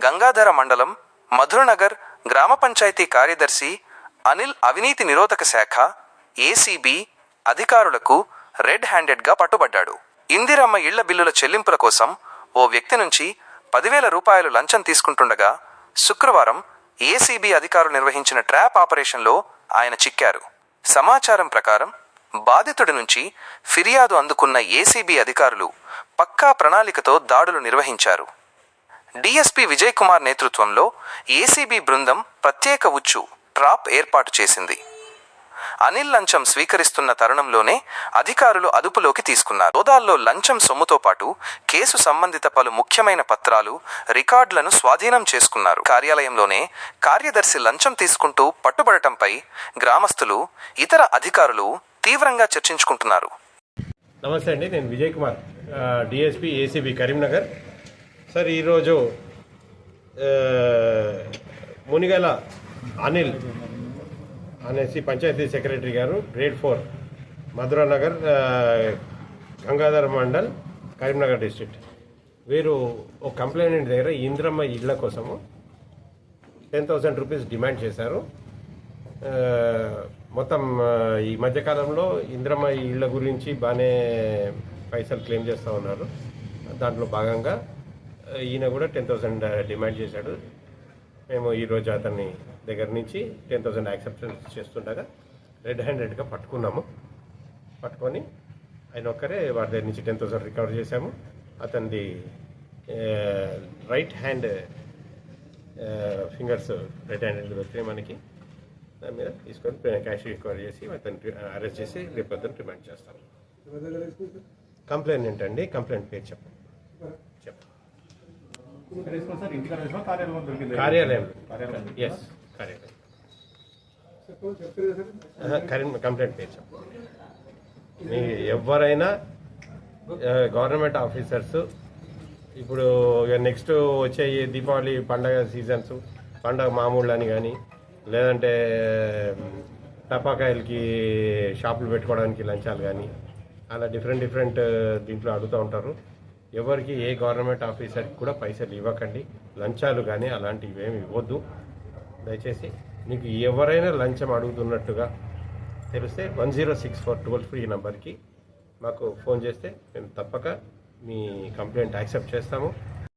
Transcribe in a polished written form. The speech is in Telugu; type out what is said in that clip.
గంగాధర మండలం మధురనగర్ గ్రామ పంచాయతీ కార్యదర్శి అనిల్ అవినీతి నిరోధక శాఖ ఏసీబీ అధికారులకు రెడ్ హ్యాండెడ్గా పట్టుబడ్డాడు. ఇందిరమ్మ ఇళ్ల బిల్లుల చెల్లింపుల కోసం ఓ వ్యక్తి నుంచి 10,000 రూపాయలు లంచం తీసుకుంటుండగా శుక్రవారం ఏసీబీ అధికారులు నిర్వహించిన ట్రాప్ ఆపరేషన్లో ఆయన చిక్కారు. సమాచారం ప్రకారం బాధితుడి నుంచి ఫిర్యాదు అందుకున్న ఏసీబీ అధికారులు పక్కా ప్రణాళికతో దాడులు నిర్వహించారు. డీఎస్పీ విజయ్ కుమార్ నేతృత్వంలో ఏసీబీ బృందం ప్రత్యేక ఉచ్చు ట్రాప్ ఏర్పాటు చేసింది. అనిల్ లంచం స్వీకరిస్తున్న తరుణంలోనే అధికారులు అదుపులోకి తీసుకున్నారు. సోదాల్లో లంచం సొమ్ముతో పాటు కేసు సంబంధిత పలు ముఖ్యమైన పత్రాలు, రికార్డులను స్వాధీనం చేసుకున్నారు. కార్యాలయంలోనే కార్యదర్శి లంచం తీసుకుంటూ పట్టుబడటంపై గ్రామస్తులు, ఇతర అధికారులు తీవ్రంగా చర్చించుకుంటున్నారు. నమస్తే అండి, నేను Vijay Kumar, DSP ACB Karimnagar. Sir, ఈరోజు మునిగల అనిల్ అనేసి పంచాయతీ సెక్రటరీ గారు, గ్రేడ్ 4, మధురనగర్, గంగాధర మండల్, కరీంనగర్ డిస్ట్రిక్ట్. వీరు ఒక కంప్లైంట్ దగ్గర ఇందిరమ్మ ఇళ్ల కోసము 10,000 రూపీస్ డిమాండ్ చేశారు. మొత్తం ఈ మధ్యకాలంలో ఇందిరమ్మ ఇళ్ల గురించి బాగానే పైసలు క్లెయిమ్ చేస్తూ ఉన్నారు. దాంట్లో భాగంగా ఈయన కూడా 10,000 డిమాండ్ చేశాడు. మేము ఈరోజు అతన్ని దగ్గర నుంచి 10,000 యాక్సెప్టెన్స్ చేస్తుండగా రెడ్ హ్యాండెడ్గా పట్టుకొని ఆయన ఒక్కరే వారి దగ్గర నుంచి 10,000 రికవర్ చేశాము. అతనిది right hand fingers red handed వచ్చినాయి మనకి. దాని మీద తీసుకొని క్యాష్ రికవర్ చేసి అతన్ని అరెస్ట్ చేసి రేపు అతను రిమాండ్ చేస్తాము. కంప్లైంట్ ఏంటండి? కంప్లైంట్ పేరు చెప్పండి. కార్యాలయం. ఎస్, కార్యాలయం. కంప్లైంట్ పేరు చెప్పండి. మీ ఎవరైనా గవర్నమెంట్ ఆఫీసర్స్ ఇప్పుడు నెక్స్ట్ వచ్చే దీపావళి పండగ సీజన్స్, పండగ మామూళ్ళు అని కానీ, లేదంటే టపాకాయలకి షాపులు పెట్టుకోవడానికి లంచాలు కానీ, అలా డిఫరెంట్ దీంట్లో అడుగుతూ ఉంటారు. ఎవరికి ఏ గవర్నమెంట్ ఆఫీసర్కి కూడా పైసలు ఇవ్వకండి, లంచాలు కానీ అలాంటివి ఏమి ఇవ్వద్దు. దయచేసి మీకు ఎవరైనా లంచం అడుగుతున్నట్టుగా తెలిస్తే 1064 టోల్ ఫ్రీ నెంబర్కి మాకు ఫోన్ చేస్తే మేము తప్పక మీ కంప్లైంట్ యాక్సెప్ట్ చేస్తాము.